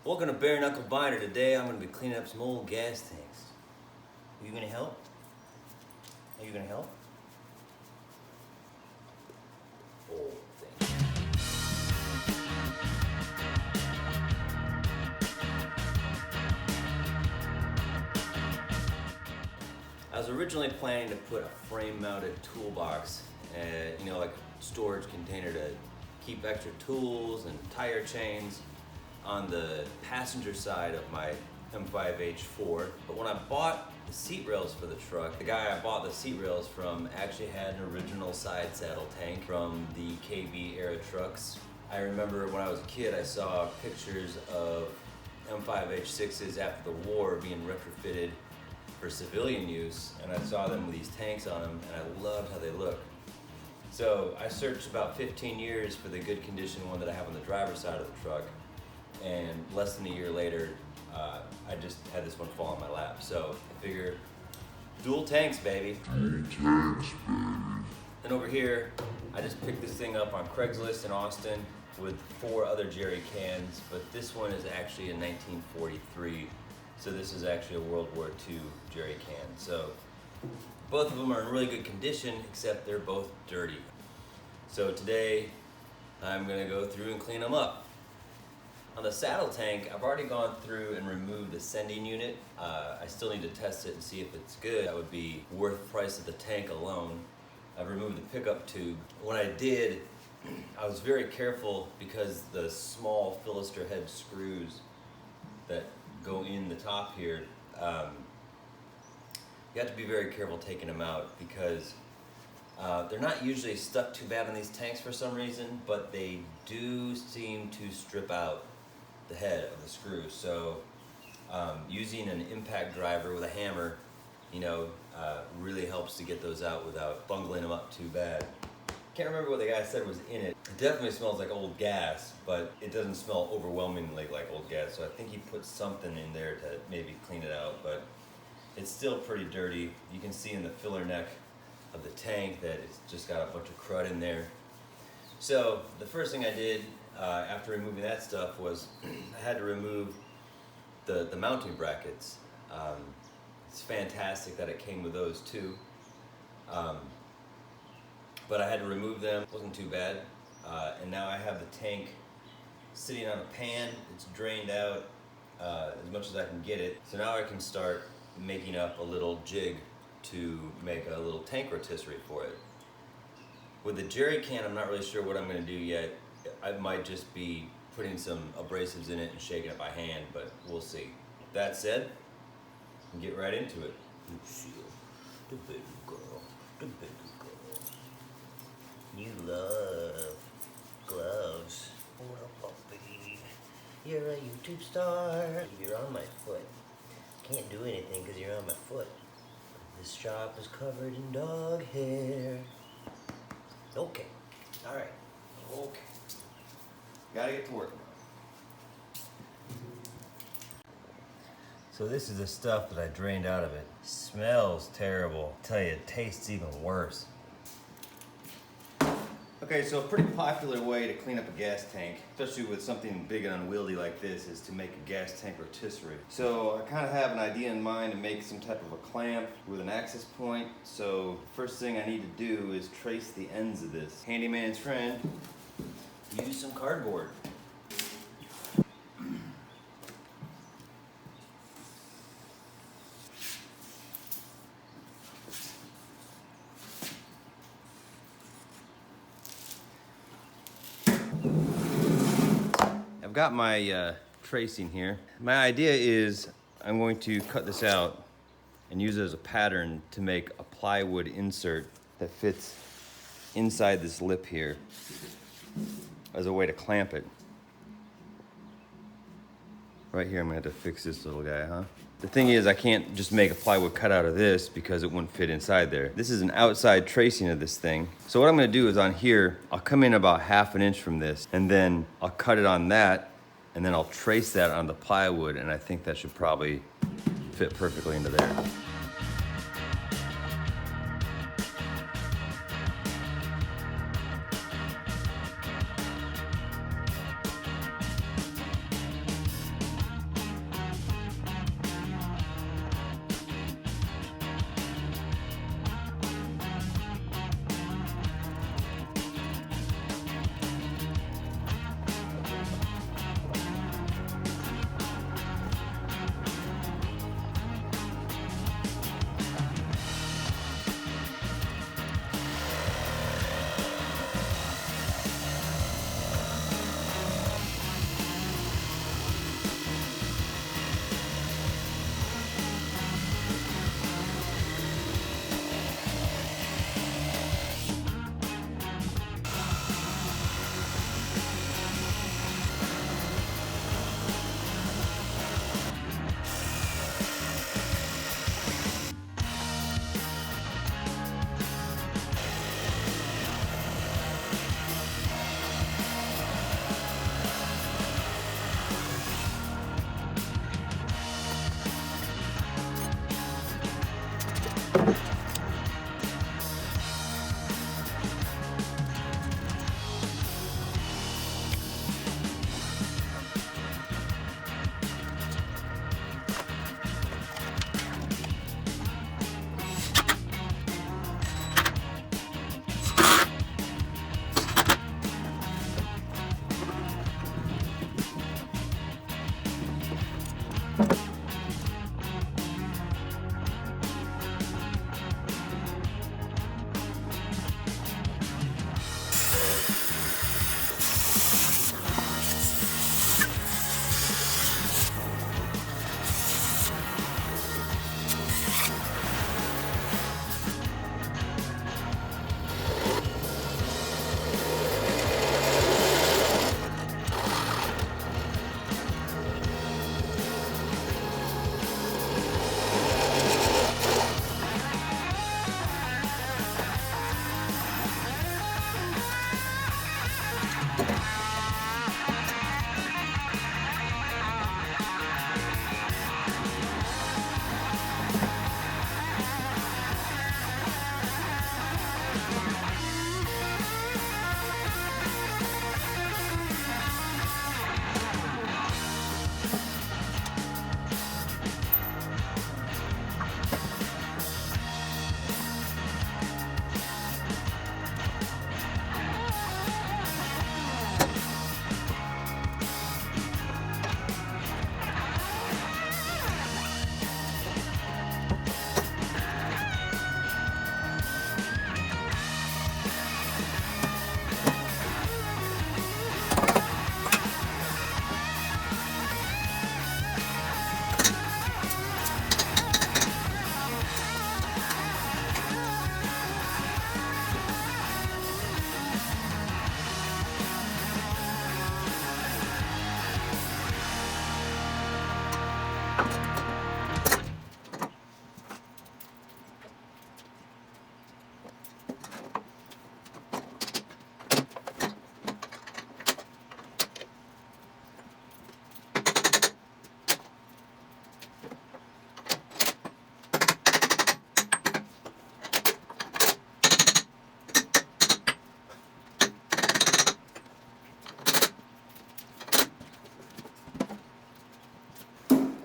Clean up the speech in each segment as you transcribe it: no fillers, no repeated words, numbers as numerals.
Welcome to Bare Knuckle Binder. Today I'm going to be cleaning up some old gas tanks. Are you going to help? Are you going to help? Oh, thank you. I was originally planning to put a frame-mounted toolbox, like a storage container to keep extra tools and tire chains on the passenger side of my M5H4. But when I bought the seat rails for the truck, the guy I bought the seat rails from actually had an original side saddle tank from the KB era trucks. I remember when I was a kid, I saw pictures of M5H6s after the war being retrofitted for civilian use, and I saw them with these tanks on them, and I loved how they looked. So I searched about 15 years for the good condition one that I have on the driver's side of the truck, and less than a year later, I just had this one fall on my lap. So I figure, dual tanks, baby. Dual tanks, baby. And over here, I just picked this thing up on Craigslist in Austin with 4 other jerry cans, but this one is actually a 1943. So this is actually a World War II jerry can. So both of them are in really good condition, except they're both dirty. So today, I'm gonna go through and clean them up. On the saddle tank, I've already gone through and removed the sending unit. I still need to test it and see if it's good. That would be worth the price of the tank alone. I've removed the pickup tube. When I did, I was very careful because the small Philister head screws that go in the top here, you have to be very careful taking them out because they're not usually stuck too bad on these tanks for some reason, but they do seem to strip out the head of the screw. So using an impact driver with a hammer, really helps to get those out without bungling them up too bad. Can't remember what the guy said was in it. It definitely smells like old gas, but it doesn't smell overwhelmingly like old gas. So I think he put something in there to maybe clean it out, but it's still pretty dirty. You can see in the filler neck of the tank that it's just got a bunch of crud in there. So the first thing I did after removing that stuff was I had to remove the mounting brackets. It's fantastic that it came with those too. But I had to remove them. It wasn't too bad. And now I have the tank sitting on a pan. It's drained out as much as I can get it. So now I can start making up a little jig to make a little tank rotisserie for it. With the jerry can, I'm not really sure what I'm going to do yet. I might just be putting some abrasives in it and shaking it by hand, but we'll see. That said, we'll get right into it. Lucille, the baby girl, the baby girl. You love gloves. What up, puppy? You're a YouTube star. You're on my foot. Can't do anything because you're on my foot. This shop is covered in dog hair. Okay. Alright. Okay. Gotta get to work now. So this is the stuff that I drained out of it. Smells terrible. I tell you, it tastes even worse. Okay, so a pretty popular way to clean up a gas tank, especially with something big and unwieldy like this, is to make a gas tank rotisserie. So I kind of have an idea in mind to make some type of a clamp with an access point. So first thing I need to do is trace the ends of this. Handyman's friend, use some cardboard. I've got my tracing here. My idea is I'm going to cut this out and use it as a pattern to make a plywood insert that fits inside this lip here as a way to clamp it. Right here, I'm gonna have to fix this little guy, huh? The thing is, I can't just make a plywood cutout of this because it wouldn't fit inside there. This is an outside tracing of this thing. So what I'm gonna do is on here, I'll come in about 1/2 inch from this, and then I'll cut it on that, and then I'll trace that on the plywood, and I think that should probably fit perfectly into there.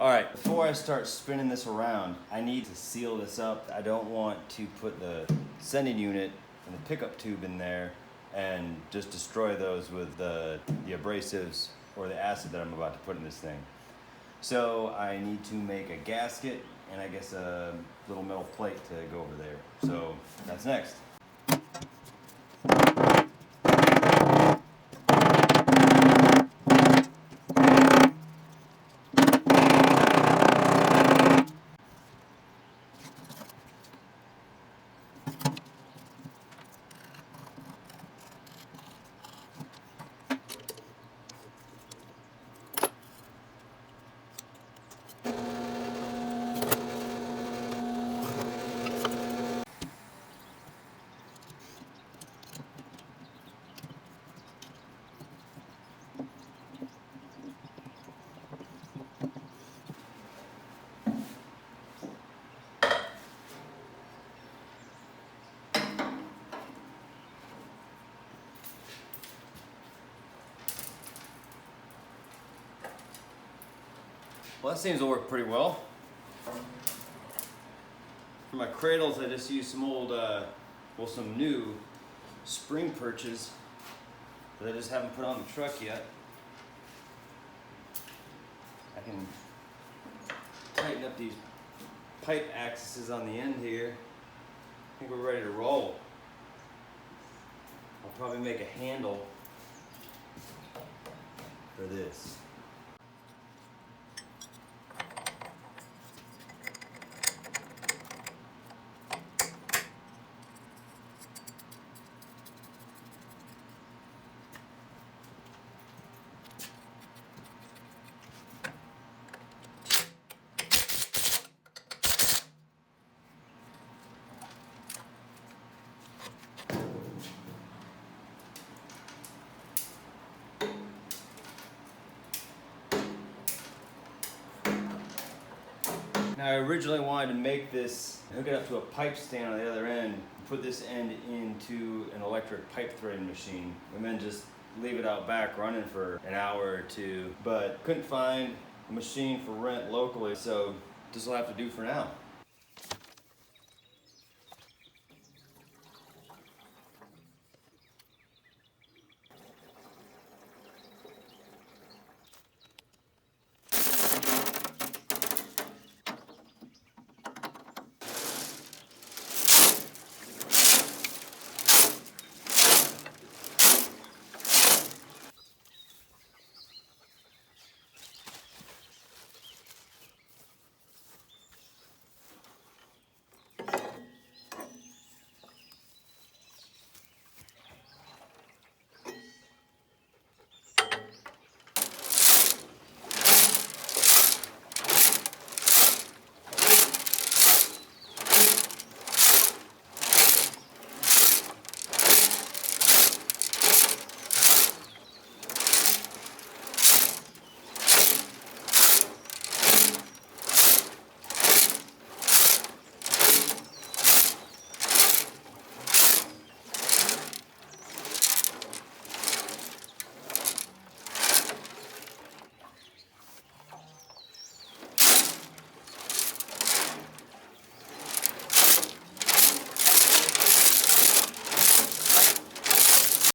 All right, before I start spinning this around, I need to seal this up. I don't want to put the sending unit and the pickup tube in there and just destroy those with the abrasives or the acid that I'm about to put in this thing. So I need to make a gasket and I guess a little metal plate to go over there. So that's next. Well, that seems to work pretty well. For my cradles, I just used some old, some new spring perches that I just haven't put on the truck yet. I can tighten up these pipe axes on the end here. I think we're ready to roll. I'll probably make a handle for this. Now I originally wanted to make this, hook it up to a pipe stand on the other end, put this end into an electric pipe threading machine, and then just leave it out back running for an hour or two, but couldn't find a machine for rent locally, so this will have to do for now.